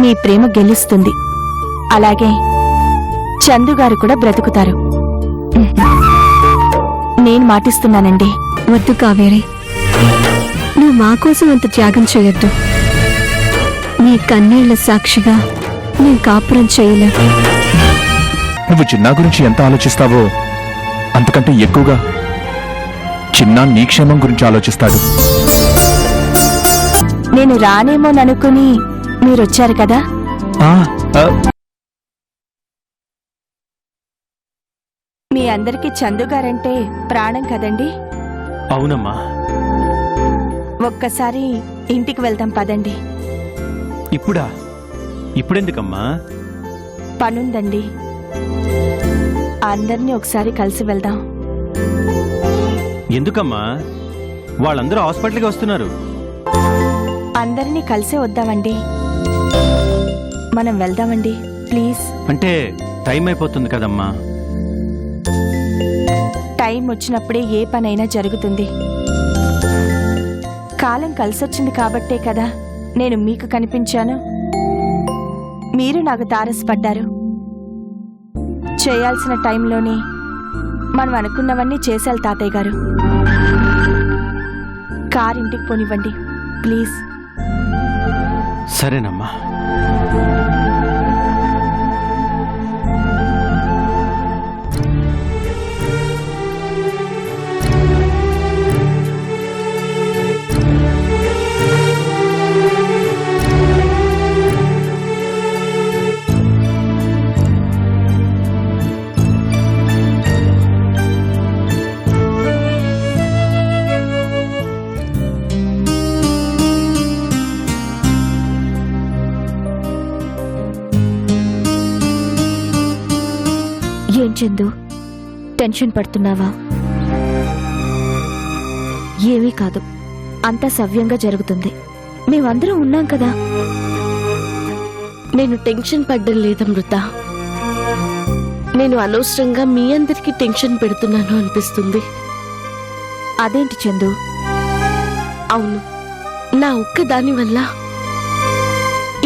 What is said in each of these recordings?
మీ ప్రేమ గెలుస్తుంది. అలాగే చందుగారు కూడా బ్రతుకుతారు. నేను మాటిస్తున్నానండి. వద్దు కావేరి, నువ్వు మా కోసం అంత త్యాగం చేయొద్దు. నీ కన్నీళ్ల సాక్షిగా నేను కాపురం చేయలేవు. నువ్వు చిన్నా గురించి ఎంత ఆలోచిస్తావో అంతకంటే ఎక్కువగా చిన్నా నీ క్షేమం గురించి ఆలోచిస్తాడు. నేను రానేమోననుకుని మీరొచ్చారు కదా. మీ అందరికీ చందుగారంటే ప్రాణం కదండి. అవునమ్మా. ఒక్కసారి ఇంటికి వెళ్దాం పదండి. ఇప్పుడా? ఇప్పుడెందుకమ్మా? పనుందండి. అందరినీ ఒకసారి కలిసి వెళ్దాం. ఎందుకమ్మా? వాళ్ళందరూ హాస్పిటల్కి వస్తున్నారు. అందరినీ కలిసే వద్దామండి. మనం వెళ్దామండి ప్లీజ్. అంటే టైం అయిపోతుంది కదమ్మా. టైం వచ్చినప్పుడే ఏ పనైనా జరుగుతుంది. కాలం కలిసొచ్చింది కాబట్టే కదా నేను మీకు కనిపించాను. మీరు నాకు తారసపడ్డారు. చేయాల్సిన టైంలోనే మనం అనుకున్నవన్నీ చేశారు తాతయ్య గారు. కార్ ఇంటికి పోనివ్వండి ప్లీజ్. సరేనమ్మా. ఏం చందు, టెన్షన్ పడుతున్నావా? ఏమీ కాదు, అంతా సవ్యంగా జరుగుతుంది. మేమందరం ఉన్నాం కదా. నేను టెన్షన్ పడ్డం లేదమృత. నేను అనవసరంగా మీ అందరికీ టెన్షన్ పెడుతున్నాను అనిపిస్తుంది. అదేంటి చందు? అవును, నా ఒక్కదాని వల్ల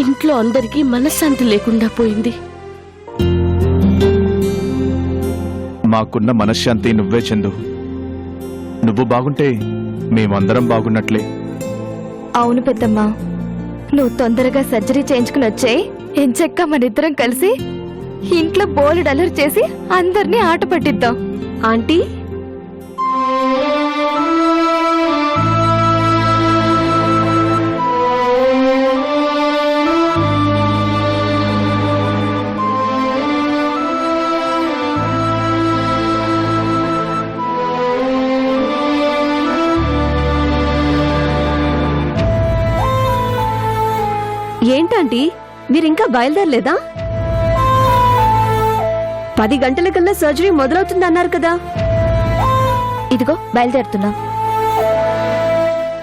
ఇంట్లో అందరికీ మనశ్శాంతి లేకుండా పోయింది. మాకున్న మనశ్శాంతి నువ్వే చందు. నువ్వు బాగుంటే మేమందరం బాగున్నట్లే. అవును పెద్దమ్మా, నువ్వు తొందరగా సర్జరీ చేయించుకుని వచ్చే ఎంచక్క మనిద్దరం కలిసి ఇంట్లో బోలెడు అలర్ చేసి అందరినీ ఆట పట్టిద్దాం. ఆంటీ, ఏంటంటీ మీరింకా బయలుదేరలేదా? 10 గంటలకల్లా సర్జరీ మొదలవుతుందన్నారు కదా. ఇదిగో బయలుదేరుతున్నాం.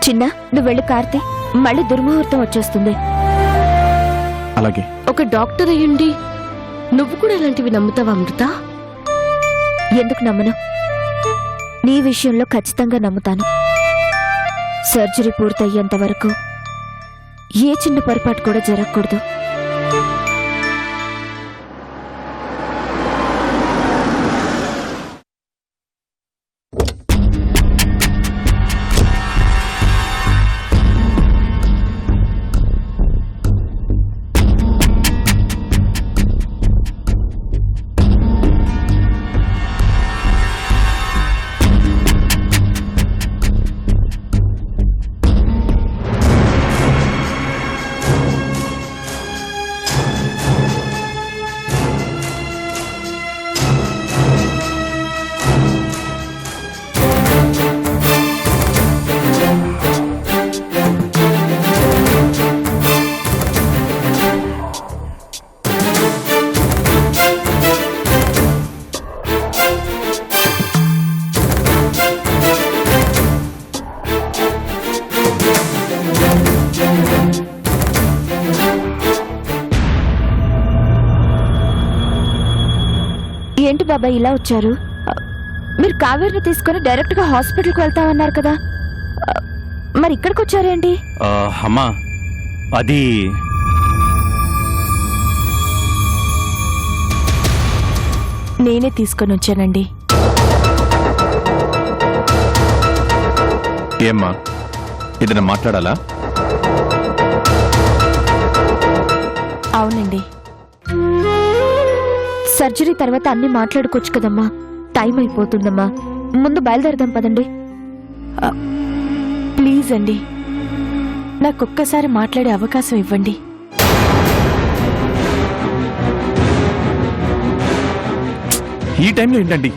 చిన్న, నువ్వు వెళ్ళి కార్తీ, మళ్ళీ దుర్ముహూర్తం వచ్చేస్తుంది. అలాగే. ఒక డాక్టర్ అయ్యుండి నువ్వు కూడా ఇలాంటివి నమ్ముతావా అమృత? ఎందుకు నమ్మను? నీ విషయంలో ఖచ్చితంగా నమ్ముతాను. సర్జరీ పూర్తయ్యేంత వరకు ఏ చిన్న పొరపాటు కూడా జరగకూడదు. ఏంటి బాబాయ్ ఇలా వచ్చారు? మీరు కావేరిని తీసుకొని డైరెక్ట్ గా హాస్పిటల్కి వెళ్తామన్నారు కదా, మరి ఇక్కడికి వచ్చారేంటి? అమ్మా, అది నేనే తీసుకొని వచ్చానండి. ఏమ్మా ఏదైనా మాట్లాడాలా? అవునండి. సర్జరీ తర్వాత అన్ని మాట్లాడుకోవచ్చు కదమ్మా. టైం అయిపోతుందమ్మా. ముందు బయలుదేరదాం పదండి. ప్లీజ్ అండి, నాకొక్కసారి మాట్లాడే అవకాశం ఇవ్వండి. ఈ టైంలో ఏంటండి?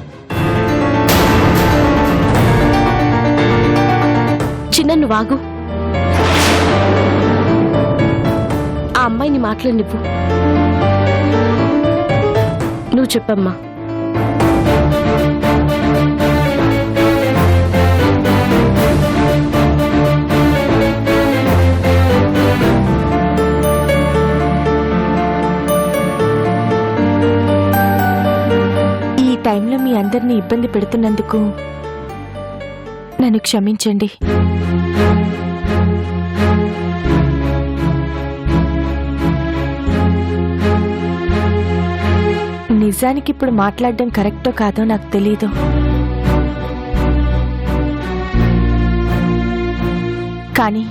చిన్న నువ్వు ఆగు. ఆ అమ్మాయిని మాట్లాడినివ్వు. నువ్వు చెప్పమ్మా. ఈ టైంలో మీ అందరినీ ఇబ్బంది పెడుతున్నందుకు నన్ను క్షమించండి. నిజానికి ఇప్పుడు మాట్లాడడం కరెక్టో కాదో నాకు తెలీదు. కానీ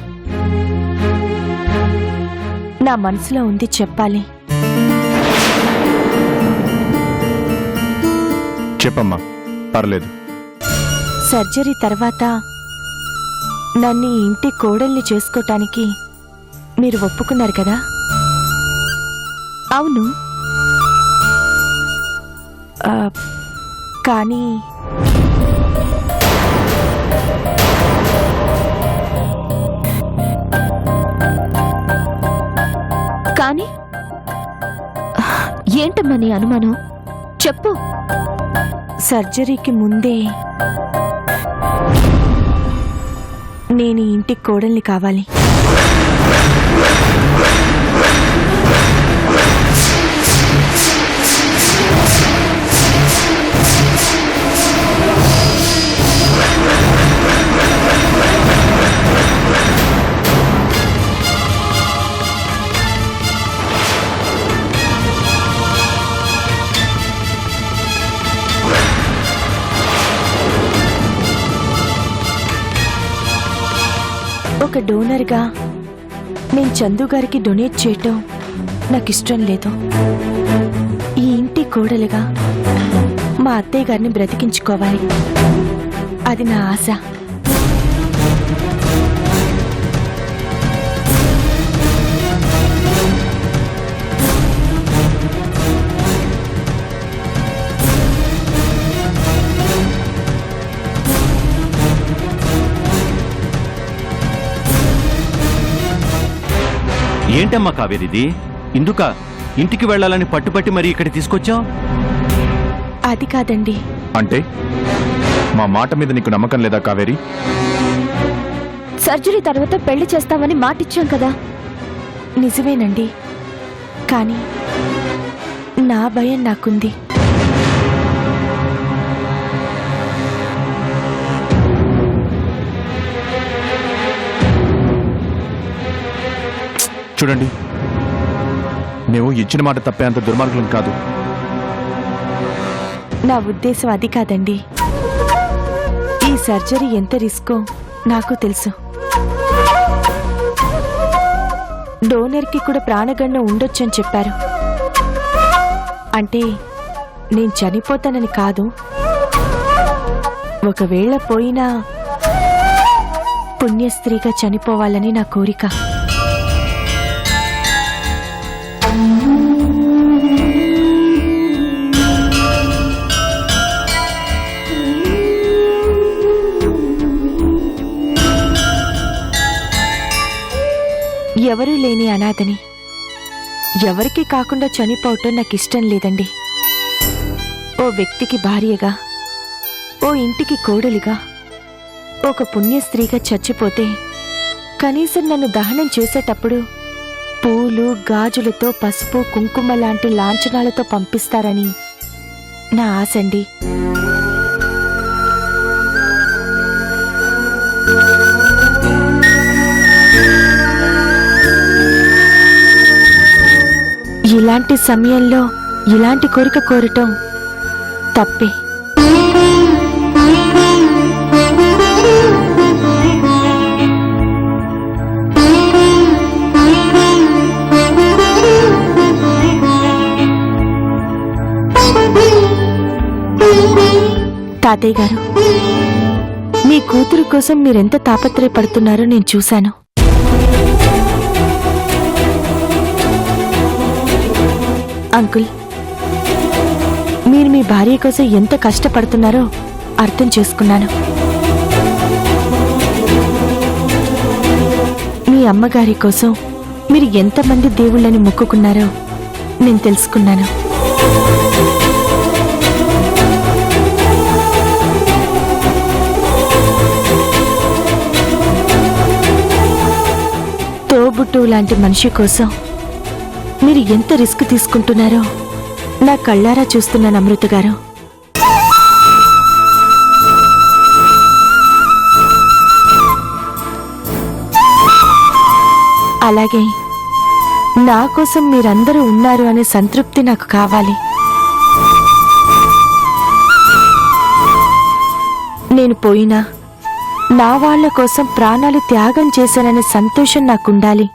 నా మనసులో ఉంది చెప్పాలి. చెప్పమ్మా, పర్లేదు. సర్జరీ తర్వాత నన్ను ఈ ఇంటి కోడల్ని చేసుకోటానికి మీరు ఒప్పుకున్నారు కదా? అవును. కానీ కానీ ఏంటమ్మా నీ అనుమానం? చెప్పు. సర్జరీకి ముందే నేను ఈ ఇంటి కోడల్ని కావాలి. ఒక డోనర్గా నేను చందు గారికి డొనేట్ చేయటం నాకు ఇష్టం లేదు. ఈ ఇంటి కోడలుగా మా అత్తయ్య గారిని బ్రతికించుకోవాలి, అది నా ఆశ. ఏంటమ్మా కావేరిది? ఇందుక ఇంటికి వెళ్ళాలని పట్టుపట్టి మరి ఇక్కడ తీసుకొచ్చావు? అది కాదండి. అంటే మా మాట మీద నీకు నమ్మకం లేదా కావేరి? సర్జరీ తర్వాత పెళ్లి చేస్తామని మాటిచ్చాం కదా. నిజమేనండి, కానీ నా భయం నాకుంది. చూడండి, మేము ఇచ్చిన మాట తప్పేంత దుర్మార్గులం కాదు. నా ఉద్దేశం అది కాదండి. ఈ సర్జరీ ఎంత రిస్కో నాకు తెలుసు. డోనర్కి కూడా ప్రాణగండం ఉండొచ్చని చెప్పారు. అంటే నేను చనిపోతానని కాదు, ఒకవేళ పోయినా పుణ్యస్త్రీగా చనిపోవాలని నా కోరిక. ఎవరూ లేని అనాథని, ఎవరికి కాకుండా చనిపోవటం నాకు ఇష్టం లేదండి. ఓ వ్యక్తికి భార్యగా, ఓ ఇంటికి కోడలిగా, ఒక పుణ్యస్త్రీగా చచ్చిపోతే కనీసం నన్ను దహనం చేసేటప్పుడు పూలు గాజులతో పసుపు కుంకుమ లాంటి లాంఛనాలతో పంపిస్తారని నా ఆశండి. ఇలాంటి సమయంలో ఇలాంటి కోరిక కోరటం తప్పే. తాతయ్య గారు, మీ కూతురు కోసం మీరెంత తాపత్రయపడుతున్నారో నేను చూశాను. అంకుల్, మీరు మీ భార్య కోసం ఎంత కష్టపడుతున్నారో అర్థం చేసుకున్నాను. మీ అమ్మగారి కోసం మీరు ఎంతమంది దేవుళ్ళని మొక్కుకున్నారో నేను తెలుసుకున్నాను. తోబుట్టువు లాంటి మనిషి కోసం మీరు ఎంత రిస్క్ తీసుకుంటున్నారో నా కళ్ళారా చూస్తున్నాను అమృత గారు. అలాగే నా కోసం మీరందరూ ఉన్నారు అనే సంతృప్తి నాకు కావాలి. నేను పోయినా నా వాళ్ల కోసం ప్రాణాలు త్యాగం చేశాననే సంతోషం నాకుండాలి.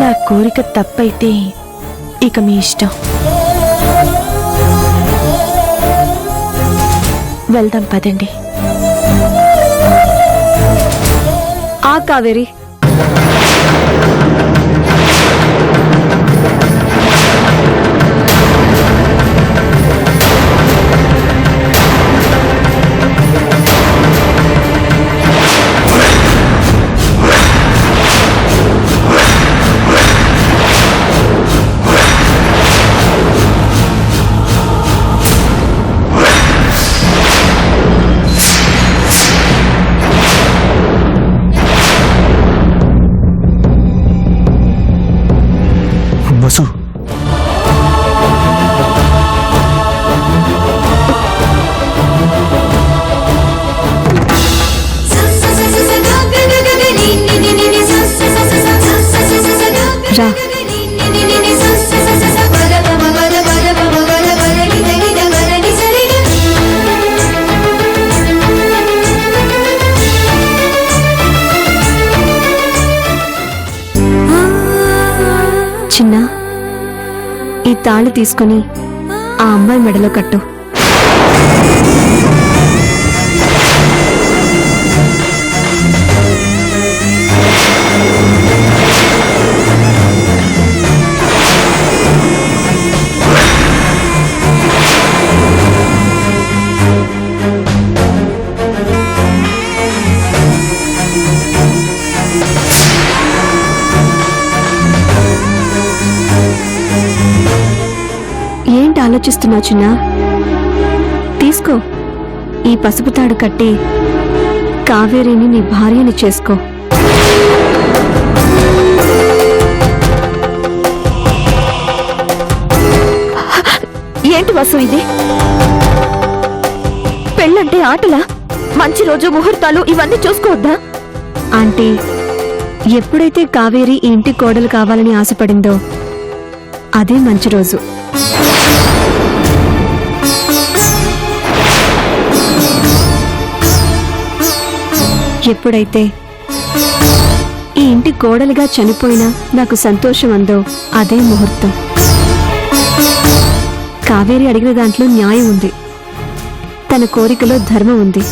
నా కోరిక తప్పైతే ఇక మీ ఇష్టం. వెళ్దాం పదండి. ఆ కావేరి, వసు, రా. చిన్న, ఈ తాళి తీసుకుని ఆ అమ్మాయి మెడలో కట్టు. ఏంటి ఆలోచిస్తున్నావు చిన్నా? తీసుకో, ఈ పసుపు తాడు కట్టి కావేరిని నీ భార్యని చేసుకో. ఏంటి వసు ఇది? పెళ్ళంటే ఆటలా? మంచి రోజు ముహూర్తాలు ఇవన్నీ చూసుకోవద్దా? ఆంటీ, ఎప్పుడైతే కావేరి ఈ ఇంటి కోడలు కావాలని ఆశపడిందో అదే మంచి రోజు. ఎప్పుడైతే ఈ ఇంటి కోడలుగా చనిపోయినా నాకు సంతోషం అందో అదే ముహూర్తం. కావేరి అడిగిన దాంట్లో న్యాయం ఉంది, తన కోరికలో ధర్మం ఉంది.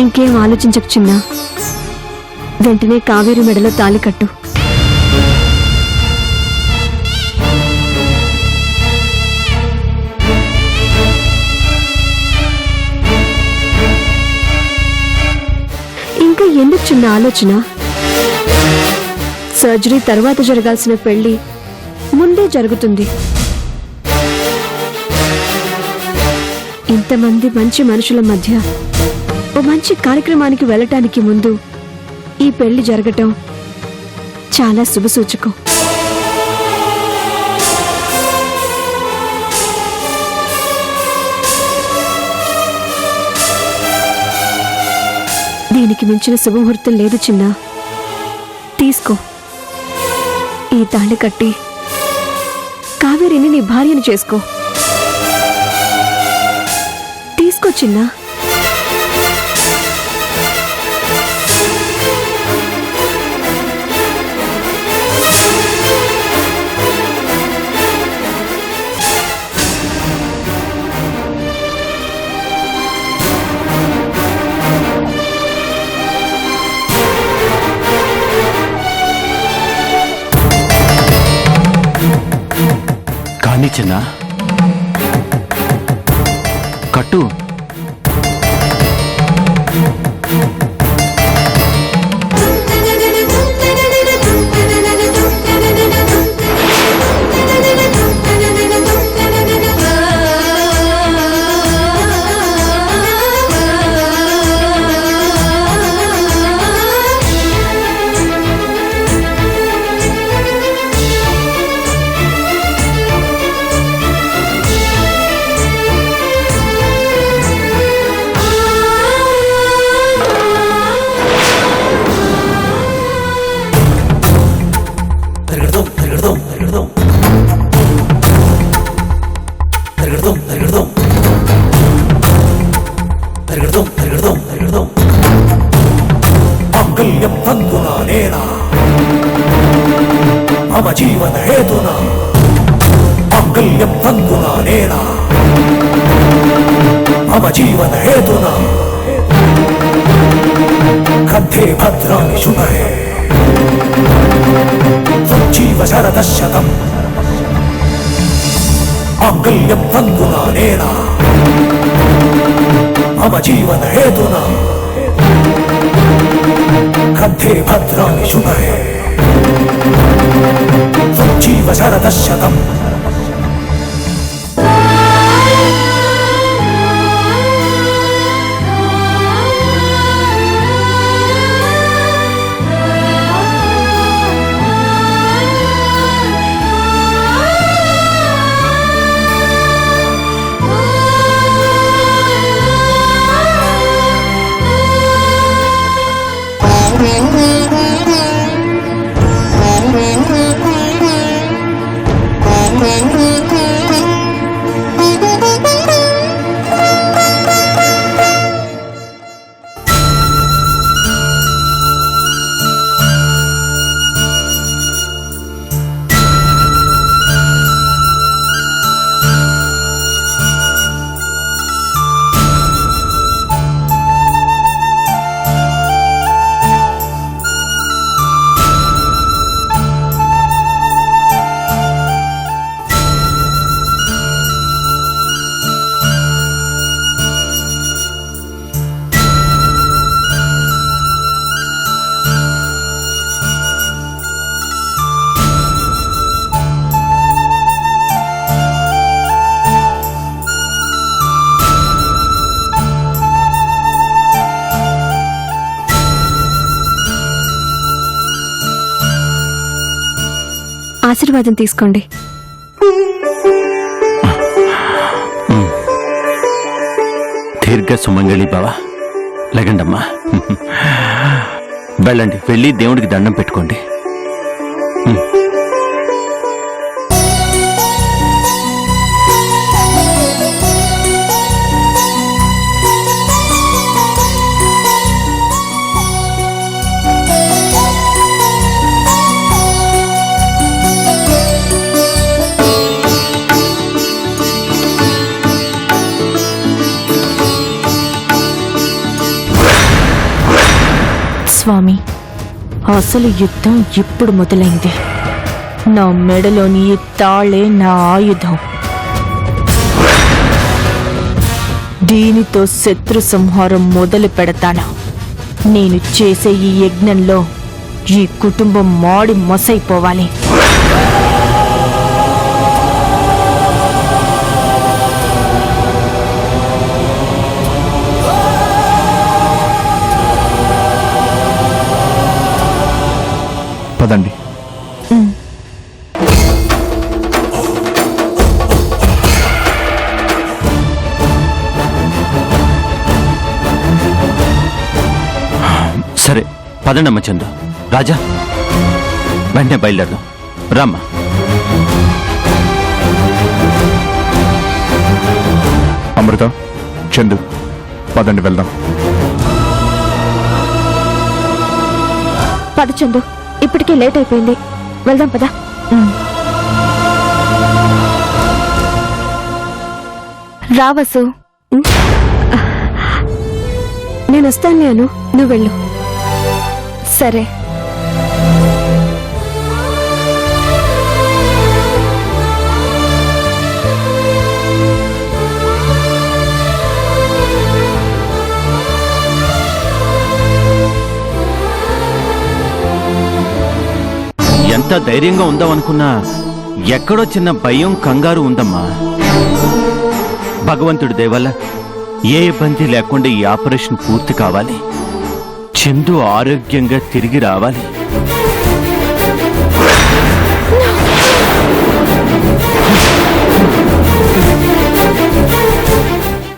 ఇంకేం ఆలోచించకు చిన్నా, వెంటనే కావేరి మెడలో తాళి కట్టు. ఇంకా ఎందుకు చిన్న ఆలోచన? సర్జరీ తర్వాత జరగాల్సిన పెళ్లి ముందే జరుగుతుంది. ఇంతమంది మంచి మనుషుల మధ్య ఓ మంచి కార్యక్రమానికి వెళ్ళటానికి ముందు ఈ పెళ్లి జరగటం చాలా శుభసూచకం. దీనికి మించిన శుభముహూర్తం లేదు చిన్నా. తీసుకో, ఈ తాళి కట్టి కావేరిని నీ భార్యను చేసుకో. తీసుకో చిన్నా. కానీ చిన్న కట్టు. మాంగళ్యం తంతునా నేనా మమ జీవన హేతునా. మాంగళ్యం తంతునా నేనా మమ జీవన హేతునా. కంఠే భద్రాణి శుభే సంజీవ శరదశతం. మాంగళ్యం తంతునా నేనా మమ జీవన హేతునా. కంఠే భద్రాణి శుభే సంజీవ శరదశతం. ఆశీర్వాదం తీసుకోండి. దీర్ఘ సుమంగళి బావ. లగండమ్మా. వెళ్ళండి, వెళ్ళి దేవుడికి దండం పెట్టుకోండి. స్వామి, అసలు యుద్ధం ఇప్పుడు మొదలైంది. నా మెడలోని ఈ తాళే నా ఆయుధం. దీనితో శత్రు సంహారం మొదలు పెడతాను. నేను చేసే ఈ యజ్ఞంలో ఈ కుటుంబం మాడి మొసైపోవాలి. పదండి. పదండమ్మ చందు. రాజా, వెంటనే బయలుదేరదాం. రామ్మా. అమృత, చందు, పదండి వెళ్దాం. పద చందు, ఇప్పటికే లేట్ అయిపోయింది, వెళ్దాం పద. రావసు. నేను వస్తాను అను, నువ్వు వెళ్ళు. సరే. ఎంత ధైర్యంగా ఉందామనుకున్నా ఎక్కడో చిన్న భయం, కంగారు ఉందమ్మా. భగవంతుడి దయ వల్ల ఏ ఇబ్బంది లేకుండా ఈ ఆపరేషన్ పూర్తి కావాలి. చందు ఆరోగ్యంగా తిరిగి రావాలి.